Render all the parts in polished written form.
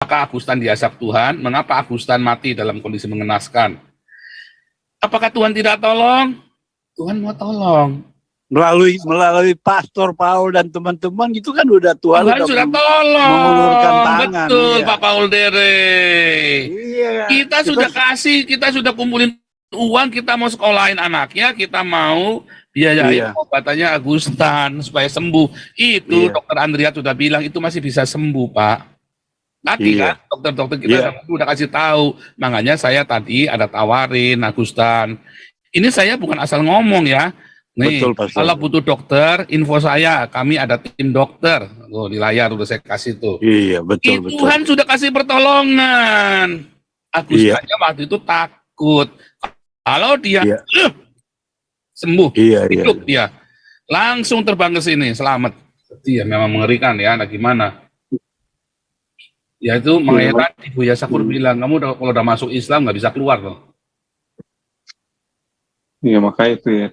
Apakah Agustan diazab Tuhan? Mengapa Agustan mati dalam kondisi mengenaskan? Apakah Tuhan tidak tolong? Tuhan mau tolong. Melalui Pastor Paul dan teman-teman gitu kan Tuhan sudah tolong. mengulurkan tangan. Betul, iya. Pak Paul Dere. Iya. Kita sudah kasih, kita sudah kumpulin uang, kita mau sekolahin anaknya, kita mau biayain obatannya Agustan supaya sembuh. Itu Dokter Andrea sudah bilang itu masih bisa sembuh, Pak. Tadi kan dokter-dokter kita udah kasih tahu. Makanya saya tadi ada tawarin Agustan. Ini saya bukan asal ngomong ya. Nih, betul, kalau butuh dokter, info saya. Kami ada tim dokter. Tuh, di layar udah saya kasih tuh. Iya, betul, betul. Tuhan sudah kasih pertolongan. Agustannya waktu itu takut. Kalau dia sembuh, hidup dia. Langsung terbang ke sini, selamat. Dia memang mengerikan ya, nah gimana? Ya itu makanya tadi Buya Sakur bilang, kamu kalau udah masuk Islam nggak bisa keluar loh. Iya, makanya itu ya.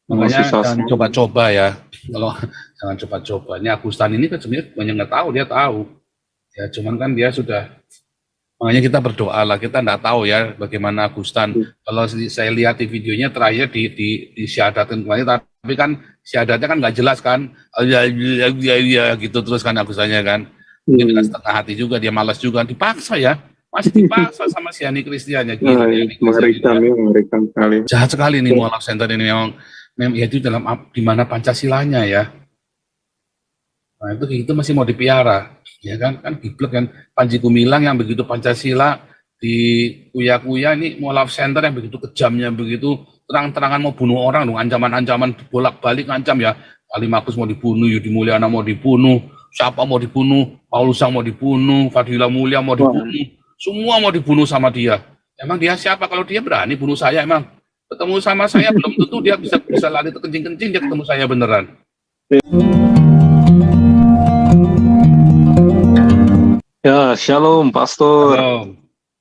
Makanya jangan coba-coba ya. Kalau jangan coba-coba. Ini Agustan ini kan sebenarnya banyak nggak tahu, dia tahu. Ya cuman kan dia sudah. Makanya kita berdoa lah. Kita nggak tahu ya bagaimana Agustan. Kalau saya lihat di videonya terakhir di syahadatin kemarin, tapi kan syahadatnya kan nggak jelas kan. Ya gitu terus kan Agustannya kan. Mungkin dengan setengah hati juga, dia malas juga, dipaksa ya. Masih dipaksa sama si Ani Kristiannya. Mengerikan sekali. Jahat sekali nih Mualaf Center ini memang ya itu dalam di mana Pancasilanya ya. Nah itu masih mau dipiara, ya kan giblek kan. Panji Gumilang yang begitu Pancasila di kuya-kuya, ini Mualaf Center yang begitu kejamnya, begitu terang-terangan mau bunuh orang dong, ancaman-ancaman bolak-balik ngancam ya. Ali Makus mau dibunuh, Yudi Mulyana mau dibunuh, siapa mau dibunuh, Paulus Sang mau dibunuh, Fadila Mulia mau dibunuh, semua mau dibunuh sama dia. Emang dia siapa? Kalau dia berani bunuh saya emang? Ketemu sama saya belum tentu dia bisa lari terkencing-kencing, dia ketemu saya beneran. Ya, shalom Pastor.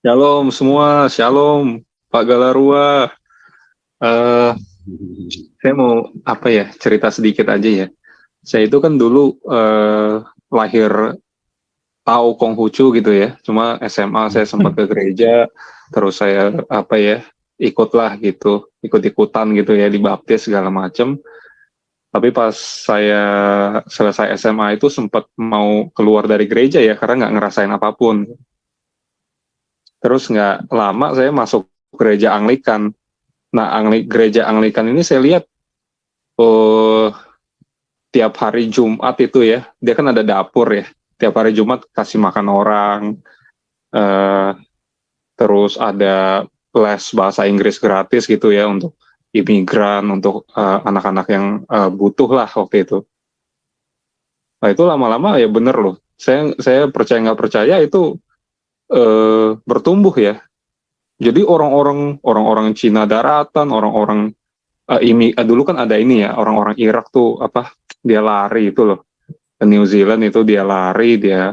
Shalom semua, shalom Pak Galarua. Saya mau cerita sedikit aja ya. Saya itu kan dulu lahir tahu Konghucu gitu ya. Cuma SMA saya sempat ke gereja, terus saya ikutlah gitu, ikut-ikutan gitu ya, dibaptis segala macem. Tapi pas saya selesai SMA itu sempat mau keluar dari gereja ya, karena nggak ngerasain apapun. Terus nggak lama saya masuk gereja Anglikan. Nah, gereja Anglikan ini saya lihat, tiap hari Jumat itu ya, dia kan ada dapur ya, tiap hari Jumat kasih makan orang, terus ada les bahasa Inggris gratis gitu ya untuk imigran, untuk anak-anak yang butuh lah waktu itu. Nah itu lama-lama ya bener loh, saya percaya nggak percaya itu bertumbuh ya. Jadi orang-orang Cina daratan, orang-orang dulu kan ada ini ya, orang-orang Irak tuh dia lari itu loh ke New Zealand, itu dia lari, dia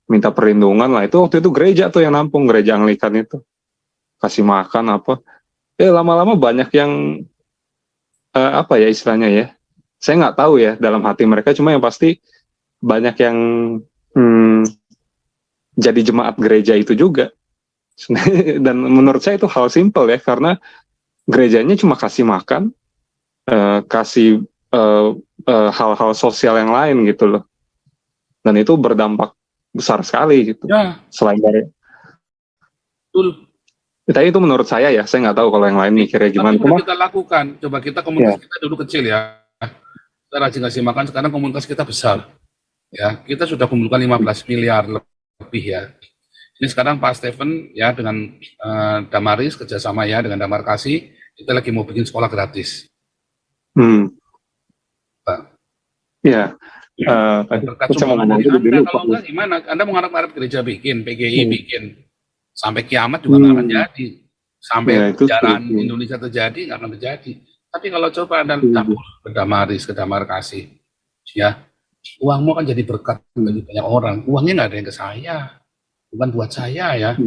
minta perlindungan lah. Itu waktu itu gereja tuh yang nampung, gereja Anglikan itu kasih makan lama-lama banyak yang istilahnya ya, saya nggak tahu ya dalam hati mereka, cuma yang pasti banyak yang jadi jemaat gereja itu juga. Dan menurut saya itu hal simpel ya, karena gerejanya cuma kasih makan, kasih hal-hal sosial yang lain gitu loh, dan itu berdampak besar sekali gitu ya. Selain dari tapi itu menurut saya ya, saya nggak tahu kalau yang lain mikirnya gimana. Tapi kita lakukan, coba kita komunitas kita dulu kecil ya, kita rajin kasih makan, sekarang komunitas kita besar ya, kita sudah kumpulkan 15 miliar lebih ya. Ini sekarang Pak Stephen ya dengan Damaris kerjasama ya dengan Damar Kasih, kita lagi mau bikin sekolah gratis. Pak. Ya. Saya mau ngomong dulu. Kalau enggak gimana? Anda mau ngarep-ngarep gereja bikin, PGI bikin, sampai kiamat juga nggak akan jadi. Sampai perjalanan Indonesia terjadi nggak akan terjadi. Tapi kalau coba Anda dapur ke Damaris, ke Damar Kasih, ya uangmu kan jadi berkat bagi banyak orang. Uangnya nggak ada yang ke saya. Bukan buat saya ya,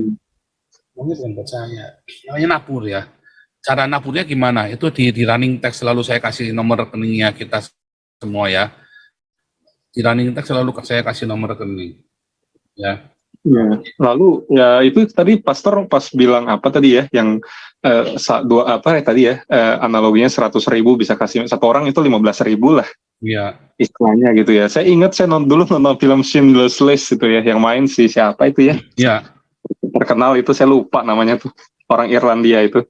uangnya bukan buat saya, namanya nabur ya. Cara naburnya gimana? Itu di running text selalu saya kasih nomor rekeningnya kita semua ya. Di running text selalu saya kasih nomor rekening. Ya, Ya. Lalu ya itu tadi pastor pas bilang apa tadi ya, yang dua apa ya tadi ya, analoginya 100.000 bisa kasih satu orang itu 15.000 lah ya, istilahnya gitu ya. Saya ingat saya dulu nonton film Schindler's List itu ya, yang main si siapa itu ya, ya, terkenal itu saya lupa namanya tuh, orang Irlandia itu,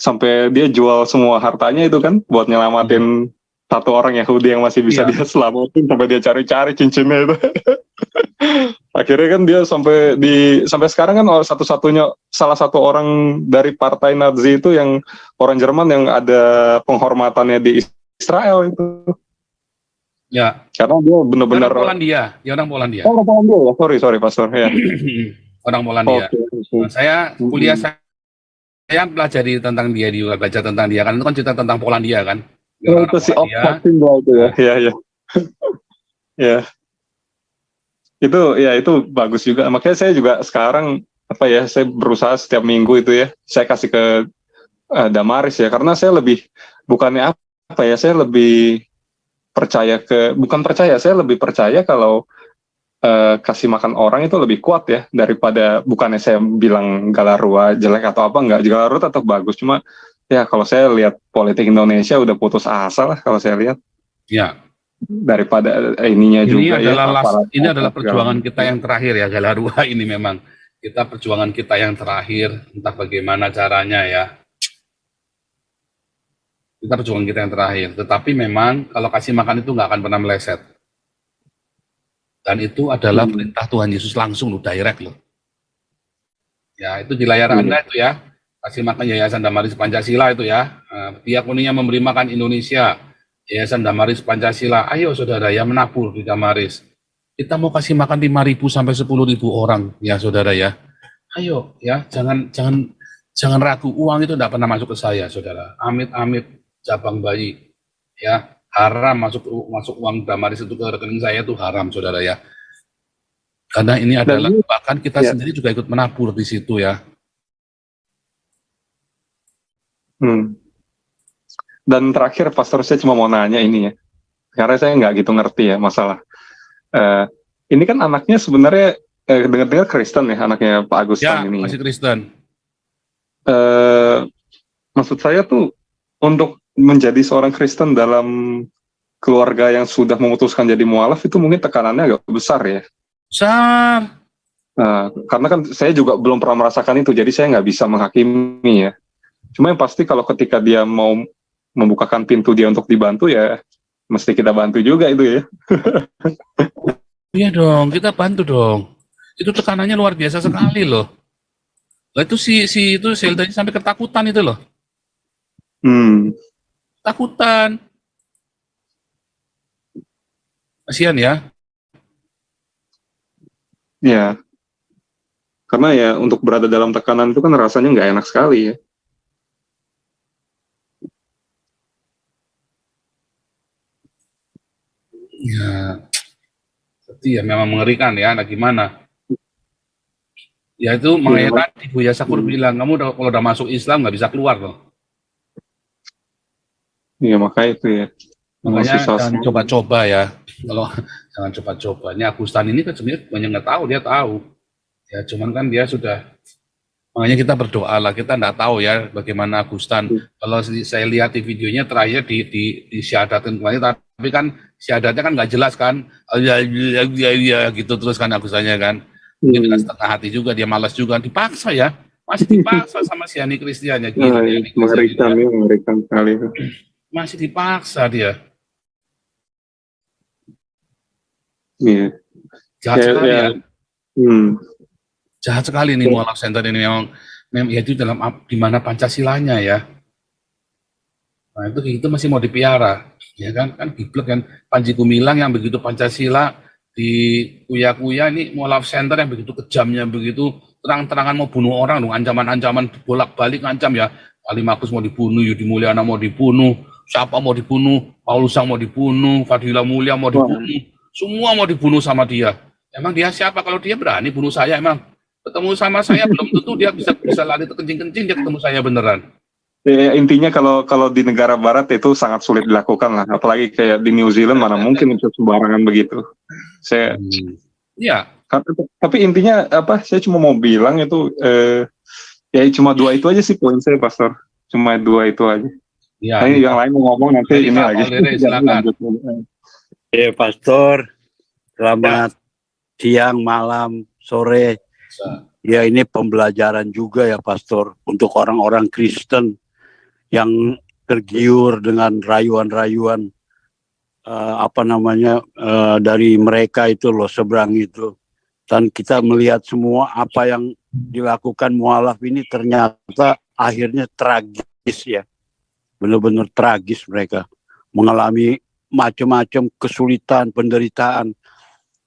sampai dia jual semua hartanya itu kan buat nyelamatin satu orang Yahudi yang masih bisa Iya. dia selamatin, sampai dia cari-cari cincinnya itu. Akhirnya kan dia sampai sekarang kan salah satu orang dari partai Nazi itu yang orang Jerman yang ada penghormatannya di Israel itu. ya. Karena dia benar-benar Orang Polandia, ya orang Polandia. Oh, orang Polandia ya. Sorry Pastor ya. Orang Polandia. Oke. Nah, saya kuliah saya pelajari tentang dia juga, belajar tentang dia kan, itu kan cerita tentang Polandia kan. Dia Oh, orang itu si Polandia. Optin itu ya. Iya, iya. Ya. Itu bagus juga. Makanya saya juga sekarang saya berusaha setiap minggu itu ya, saya kasih ke Damaris ya, karena saya lebih bukannya saya lebih saya lebih percaya kalau kasih makan orang itu lebih kuat ya, daripada, bukannya saya bilang Galarua jelek atau apa, enggak, Galarua tetap bagus, cuma ya kalau saya lihat politik Indonesia udah putus asa lah kalau saya lihat. Ya. Daripada ininya Ini juga adalah ya. ini adalah perjuangan kita yang terakhir ya, Galarua ini memang kita perjuangan kita yang terakhir, entah bagaimana caranya ya. Kita perjuangan kita yang terakhir, tetapi memang kalau kasih makan itu nggak akan pernah meleset. Dan itu adalah perintah Tuhan Yesus langsung loh, direct loh. Ya, itu di layar Anda itu ya. Kasih makan Yayasan Damaris Pancasila itu ya. Diakoninya memberi makan Indonesia. Yayasan Damaris Pancasila. Ayo saudara ya, menabur di Damaris. Kita mau kasih makan 5.000 sampai 10.000 orang ya saudara ya. Ayo ya, jangan ragu, uang itu tidak pernah masuk ke saya saudara. Amit-amit cabang bayi ya. Haram masuk uang Damaris itu ke rekening saya, itu haram saudara ya. Karena ini adalah bahkan kita sendiri juga ikut menabur di situ ya. Dan terakhir Pastor, saya cuma mau nanya ini ya, karena saya nggak gitu ngerti ya masalah ini kan anaknya sebenarnya dengar-dengar Kristen ya, anaknya Pak Agustan ini. Masih Kristen. Maksud saya tuh, untuk menjadi seorang Kristen dalam keluarga yang sudah memutuskan jadi mualaf itu mungkin tekanannya agak besar ya. Besar. Karena kan saya juga belum pernah merasakan itu, jadi saya nggak bisa menghakimi ya. Cuma yang pasti kalau ketika dia mau membukakan pintu dia untuk dibantu ya, mesti kita bantu juga itu ya. Iya dong, kita bantu dong. Itu tekanannya luar biasa sekali loh. Lah itu si itu Zelda sampai ketakutan itu loh. Takutan. Kasihan ya. Ya. Karena ya untuk berada dalam tekanan itu kan rasanya nggak enak sekali ya. Ya. Seperti ya memang mengerikan ya, nah gimana? Ya itu makanya tadi Buya Sakur bilang, kamu kalau udah masuk Islam nggak bisa keluar loh. Iya makanya itu ya. Makanya jangan coba-coba ya. Kalau jangan coba-coba. Ini Agustan ini kan sebenarnya banyak nggak tahu, dia tahu. Ya cuman kan dia sudah, makanya kita berdoa lah. Kita nggak tahu ya bagaimana Agustan. Kalau saya lihat di videonya terakhir di syahadatin kemarin, tapi kan syahadatnya kan nggak jelas kan. Ya gitu terus kan Agustannya kan. Dia dengan setengah hati juga, dia malas juga, dipaksa ya. Masih dipaksa sama si Ani Kristiannya. Mengerikan sekali. Masih dipaksa dia. Iya. Jahat sekali ya. Jahat sekali nih mualaf center ini memang ya itu dalam di mana Pancasilanya ya. Nah itu masih mau dipiara, ya kan giblek kan. Panji Gumilang yang begitu Pancasila di kuya-kuya, ini mualaf center yang begitu kejamnya, begitu terang-terangan mau bunuh orang dong, ancaman-ancaman bolak-balik ngancam ya. Ali Makus mau dibunuh, Yudi Mulyana mau dibunuh, siapa mau dibunuh, Paulus Sang mau dibunuh, Fadila Mulia mau dibunuh, semua mau dibunuh sama dia. Emang dia siapa kalau dia berani bunuh saya? Emang ketemu sama saya belum tentu dia bisa lari terkencing-kencing dia ketemu saya beneran. Ya, intinya kalau di negara barat itu sangat sulit dilakukan lah, apalagi kayak di New Zealand mana mungkin itu sembarangan begitu. Ya Tapi intinya apa? Saya cuma mau bilang itu ya cuma dua itu aja sih poin saya, Pastor. Cuma dua itu aja. Ya, Nah, yang lain mau ngomong nanti Jadi, ini Pak lagi. Paul Dere, Jangan silakan. lanjut. Ya Pastor, selamat siang, malam, sore. Ya ini pembelajaran juga ya Pastor untuk orang-orang Kristen yang tergiur dengan rayuan-rayuan dari mereka itu loh, seberang itu. Dan kita melihat semua apa yang dilakukan mualaf ini ternyata akhirnya tragis ya. Benar-benar tragis, mereka mengalami macam-macam kesulitan, penderitaan.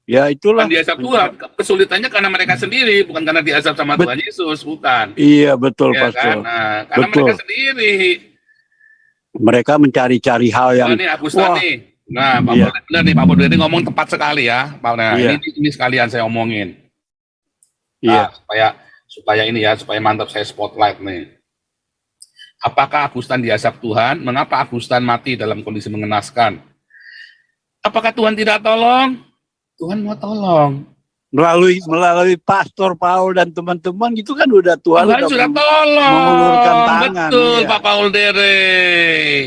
Ya itulah. Bukan diazab Tuhan, kesulitannya karena mereka sendiri, bukan karena diazab sama Tuhan Yesus, bukan. Iya betul Ya Pastor. kan? Nah, karena Betul. mereka sendiri. Mereka mencari-cari hal yang Ini Agustan nih. Nah, Pak Iya. Paul, benar nih Pak Paul Dere ngomong tepat sekali ya. Pak. Nah, Iya. ini sekalian saya omongin. iya Nah, supaya ini ya, supaya mantap saya spotlight nih. Apakah Agustan diazab Tuhan? Mengapa Agustan mati dalam kondisi mengenaskan? Apakah Tuhan tidak tolong? Tuhan mau tolong. melalui Pastor Paul dan teman-teman gitu kan udah Tuhan Sudah tolong. mengulurkan tangan. Betul, Iya. Pak Paul Dere.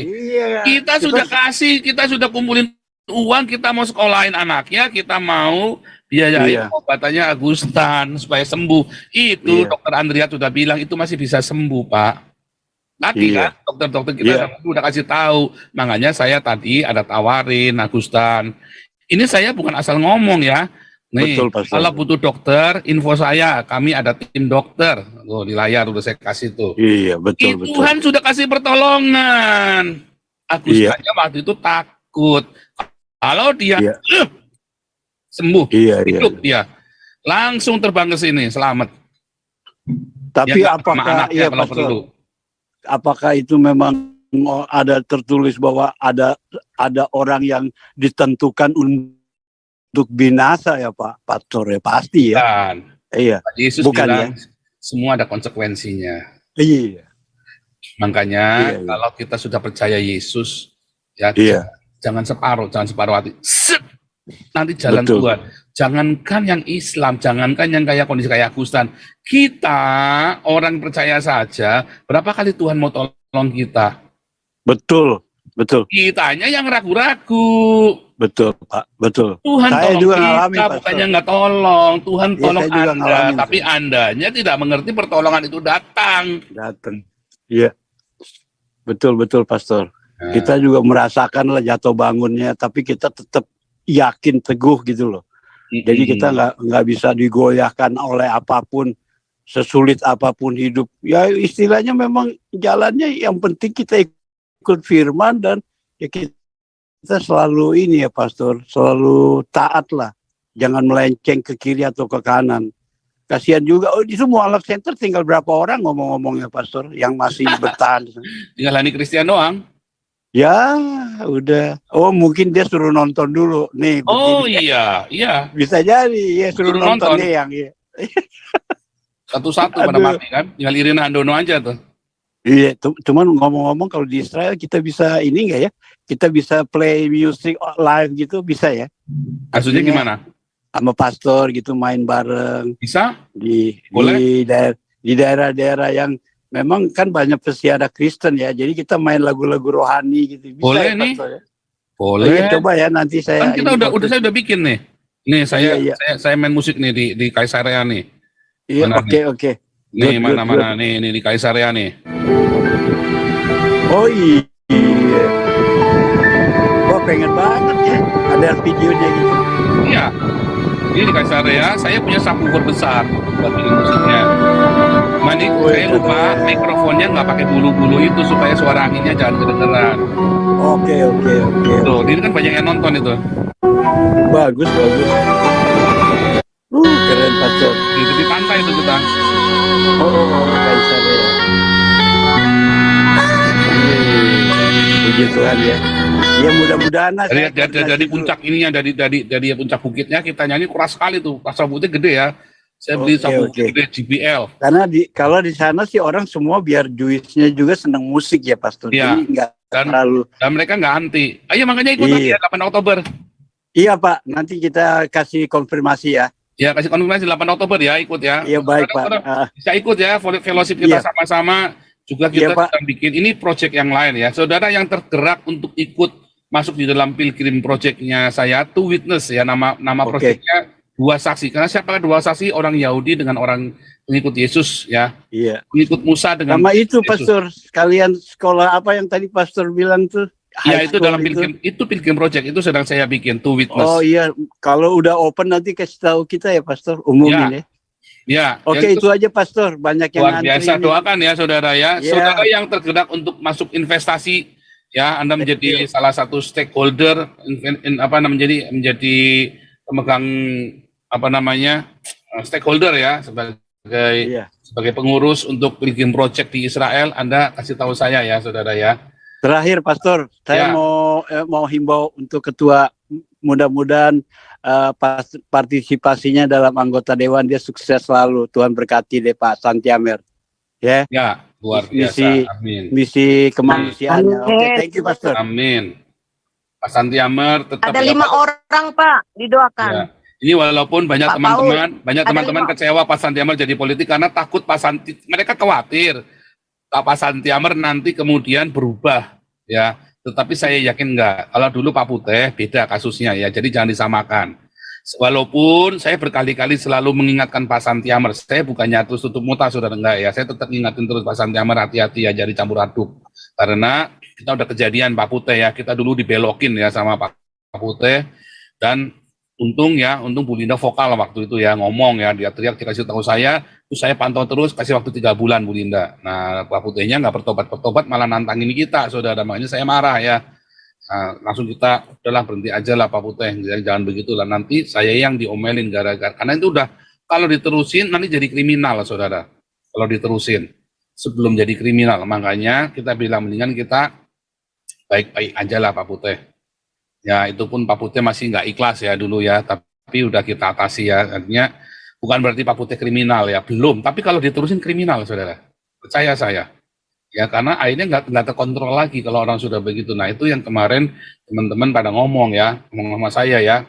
Iya. Kita sudah kasih, kita sudah kumpulin uang, kita mau sekolahin anaknya, kita mau biayain Iya. obatannya Agustan supaya sembuh. Itu Iya. Dokter Andrea sudah bilang itu masih bisa sembuh, Pak. Nanti Iya. kan dokter-dokter kita udah kasih tahu. Makanya saya tadi ada tawarin Agustan. Ini saya bukan asal ngomong ya. Nih, Betul, Pastor. kalau butuh dokter, info saya. Kami ada tim dokter. Tuh, di layar udah saya kasih tuh. Iya, betul, betul. Tuhan sudah kasih pertolongan. Agustannya waktu itu takut. Kalau dia Iya. sembuh, Iya, iya. hidup dia. Langsung terbang ke sini, selamat. Tapi Ya, sama apakah anaknya iya kalau Pastor, perlu. apakah itu memang ada tertulis bahwa ada orang yang ditentukan untuk binasa ya Pak Pastor ya, pasti ya. Dan Iya. Yesus Bukan bilang semua ada konsekuensinya. Iya. Makanya Iya, iya. kalau kita sudah percaya Yesus, ya Iya. jangan separuh hati. Set! Nanti jalan Betul. Tuhan. Jangankan yang Islam, jangankan yang kayak kondisi kayak Agustan. Kita orang percaya saja, berapa kali Tuhan mau tolong kita? Betul. Betul. Kitanya yang ragu-ragu. Betul, Pak. Betul. Tuhan Saya tolong juga kita, ngalamin, Pastor. bukannya nggak tolong. Tuhan Iya, tolong saya juga Anda, ngalamin, tapi Andanya tidak mengerti pertolongan itu datang. Datang. Iya. Betul, Pastor. Nah, Kita juga merasakan lah jatuh bangunnya, tapi kita tetap yakin teguh gitu loh. Jadi kita nggak bisa digoyahkan oleh apapun, sesulit apapun hidup. Ya istilahnya memang jalannya yang penting kita ikut firman dan ya kita selalu ini ya Pastor, selalu taat lah. Jangan melenceng ke kiri atau ke kanan. Kasihan juga, itu mualaf center tinggal berapa orang ngomong-ngomongnya Pastor yang masih bertahan. tinggal Hani Christian doang. Ya udah, mungkin dia suruh nonton dulu. Nih Oh begini. iya. Bisa jadi ya suruh Suruh nonton nonton. deh yang ya. Satu-satu pada Aduh. mati kan. Tinggal Irina Handono aja tuh. Iya, cuman ngomong-ngomong kalau di Israel kita bisa ini enggak ya? Kita bisa play music live gitu bisa ya? Maksudnya Artinya, gimana? sama pastor gitu main bareng Bisa? di Boleh. di daerah-daerah yang memang kan banyak peziarah Kristen ya. Jadi kita main lagu-lagu rohani gitu. Bisa Boleh ya, nih. Pastor, ya? Boleh. Iya, coba ya nanti saya. Kan kita ini saya udah bikin nih. Nih Iya. saya main musik nih di Kaisarea nih. Iya, Mana oke. Nih Good, mana nih di Kaisarea nih. Oh iya. Wah pengen banget ya. Ada videonya gitu. Iya. Ini di Kaisarea saya punya subwoofer besar buat bikin musiknya. Mandi saya lupa mikrofonnya nggak pakai bulu-bulu itu supaya suara anginnya jangan kedengeran. Oke. Tuh, ini kan banyak yang nonton itu. Bagus. Keren Pastor. Di tepi pantai itu kita. Kaisar ya. Puji Tuhan ya. Ya mudah-mudahan lah. Dari puncak ininya dari puncak bukitnya kita nyanyi keras sekali tuh. Pas sabutnya gede ya. Saya beli sabut gede JBL. Karena kalau di sana sih orang semua biar Jewisnya juga senang musik ya Pastor. Iya. Jadi nggak Dan terlalu. Dan mereka nggak anti. Ayo makanya ikut Iya. lagi ya 8 Oktober. Iya Pak. Nanti kita kasih konfirmasi ya. Ya, kasih konfirmasi 8 Oktober ya, ikut ya. Iya baik Pak. Saudara bisa ikut ya, fellowship kita Iya. sama-sama. Juga Iya, kita Pak. sedang bikin, ini project yang lain ya. Saudara yang tergerak untuk ikut masuk di dalam Pilgrim Project-nya saya, Two Witness ya, nama Oke. project-nya dua saksi. Karena siapa dua saksi? Orang Yahudi dengan orang pengikut Yesus ya. Iya. Pengikut Musa dengan Sama itu Yesus. Pastor, kalian sekolah apa yang tadi Pastor bilang tuh? Ya, High itu school dalam Pilgrim Project, itu sedang saya bikin, Two Witness. Oh iya, kalau udah open nanti kasih tahu kita ya Pastor, umumin ya. Ya, Oke, itu aja Pastor, banyak yang luar antri biasa, ini. doakan ya saudara ya. Iya. Saudara yang tergerak untuk masuk investasi ya, Anda menjadi salah satu stakeholder menjadi pemegang stakeholder ya, Iya. sebagai pengurus untuk Pilgrim Project di Israel. Anda kasih tahu saya ya saudara ya. Terakhir Pastor, Ya. saya mau himbau untuk ketua, mudah-mudahan partisipasinya dalam anggota dewan dia sukses selalu. Tuhan berkati deh Pak Santiamer. Ya. Ya, luar Misi- biasa. Amin. Misi kemanusiaannya. Amin. Oke, thank you Pastor. Amin. Pak Santiamer tetap Ada 5 orang Pak, didoakan. Ya. Ini walaupun banyak Pak teman-teman ada 5. kecewa Pak Santiamer jadi politik karena takut mereka khawatir Pak Santiamer nanti kemudian berubah ya. Tetapi saya yakin enggak. Kalau dulu Pak Putih beda kasusnya ya. Jadi jangan disamakan. Walaupun saya berkali-kali selalu mengingatkan Pak Santiamer, saya bukannya terus tutup muka saudara, enggak ya. Saya tetap ingatin terus Pak Santiamer, hati-hati ya, jadi campur aduk. Karena kita udah kejadian Pak Putih ya, kita dulu dibelokin ya sama Pak Putih, dan untung Bu Linda vokal waktu itu ya, ngomong ya, dia teriak, dikasih tahu saya, terus saya pantau terus, kasih waktu 3 bulan Bu Linda. Nah, Pak Putihnya nggak bertobat, malah nantangin kita, saudara, makanya saya marah ya. Nah, langsung kita, udahlah berhenti aja lah Pak Putih, jangan begitulah, nanti saya yang diomelin gara-gara, karena itu udah, kalau diterusin nanti jadi kriminal saudara, kalau diterusin, sebelum jadi kriminal, makanya kita bilang mendingan kita baik-baik aja lah Pak Putih. Ya, itu pun Pak Putih masih nggak ikhlas ya dulu ya, tapi udah kita atasi ya, artinya bukan berarti Pak Putih kriminal ya, belum, tapi kalau diterusin kriminal saudara, percaya saya. Ya, karena akhirnya nggak terkontrol lagi kalau orang sudah begitu. Nah, itu yang kemarin teman-teman pada ngomong sama saya ya.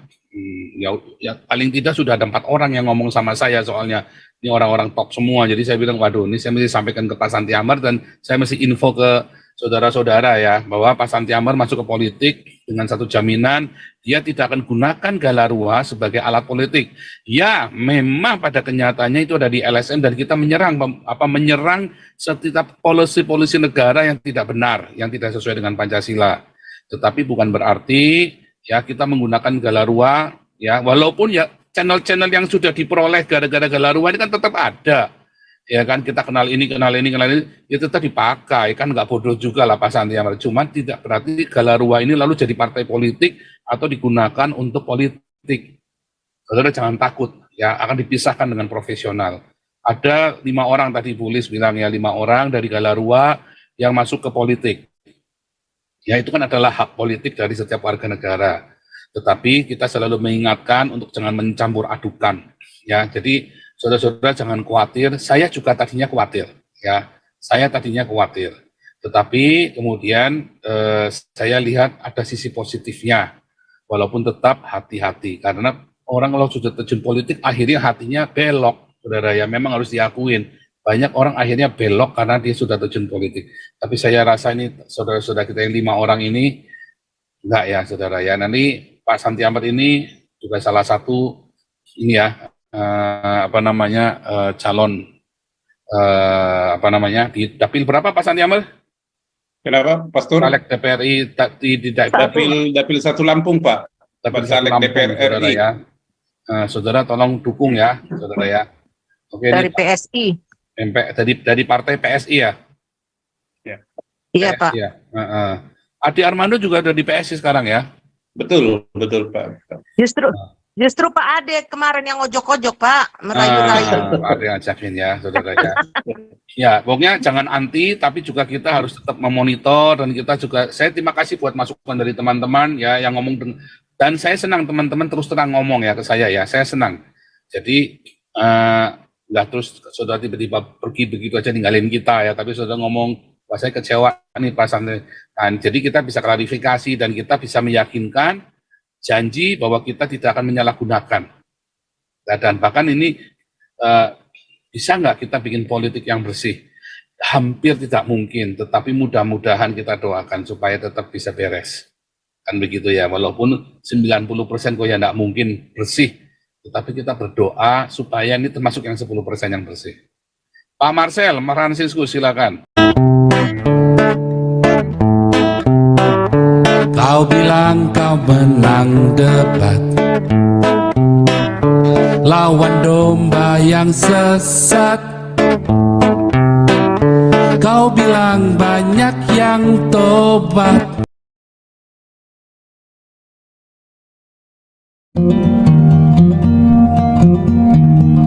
Ya paling tidak sudah ada 4 orang yang ngomong sama saya soalnya. Ini orang-orang top semua. Jadi saya bilang, waduh, ini saya mesti sampaikan ke Pak Santiamer dan saya mesti info ke saudara-saudara ya, bahwa Pak Santiamer masuk ke politik dengan satu jaminan, dia tidak akan gunakan Galarua sebagai alat politik. Ya, memang pada kenyataannya itu ada di LSM dan kita menyerang setiap polisi negara yang tidak benar, yang tidak sesuai dengan Pancasila. Tetapi bukan berarti ya kita menggunakan Galarua ya, walaupun ya channel-channel yang sudah diperoleh gara-gara Galarua ini kan tetap ada. Ya kan, kita kenal ini, ya tetap dipakai, kan nggak bodoh juga lah Pak Santiamer. Cuma tidak berarti Galarua ini lalu jadi partai politik atau digunakan untuk politik. Saudara jangan takut, ya akan dipisahkan dengan profesional. Ada 5 orang tadi Bulis bilang ya, 5 orang dari Galarua yang masuk ke politik. Ya itu kan adalah hak politik dari setiap warga negara. Tetapi kita selalu mengingatkan untuk jangan mencampur adukan. Ya, jadi saudara-saudara jangan khawatir, saya juga tadinya khawatir, ya, tetapi kemudian saya lihat ada sisi positifnya, walaupun tetap hati-hati, karena orang kalau sudah terjun politik, akhirnya hatinya belok, saudara ya, memang harus diakuin, banyak orang akhirnya belok karena dia sudah terjun politik, tapi saya rasa ini saudara-saudara kita yang 5 orang ini, enggak ya saudara ya, nanti Pak Santiamer ini juga salah satu, ini ya, calon di dapil berapa Pak Santiamer? Kenapa, Pastor? Caleg DPRI di Dapil 1 Lampung, Pak. dapil Caleg Lampung, DPR saudara RI. ya. Saudara tolong dukung ya, saudara ya. Oke, Dari ini PSI. dari partai PSI ya. Iya PSI Pak. ya. Adi Armando juga ada di PSI sekarang ya. Betul, Pak. Justru Pak Ade kemarin yang ojok-ojok Pak, merayu-rayu. Pak Ade ngajakin ya, saudara ya. Ya, pokoknya jangan anti, tapi juga kita harus tetap memonitor dan kita juga, saya terima kasih buat masukan dari teman-teman ya yang ngomong, dan saya senang teman-teman terus terang ngomong ya ke saya ya, saya senang. Jadi nggak terus saudara tiba-tiba pergi begitu aja ninggalin kita ya, tapi saudara ngomong, wah saya kecewa nih Pak Santi. Nah, jadi kita bisa klarifikasi dan kita bisa meyakinkan janji bahwa kita tidak akan menyalahgunakan Dan bahkan ini bisa nggak kita bikin politik yang bersih? Hampir tidak mungkin, tetapi mudah-mudahan kita doakan supaya tetap bisa beres. Kan begitu ya, walaupun 90% kok ya nggak mungkin bersih, tetapi kita berdoa supaya ini termasuk yang 10% yang bersih. Pak Marcel, Francisco, silakan. Kau bilang kau menang debat, lawan domba yang sesat. Kau bilang banyak yang tobat,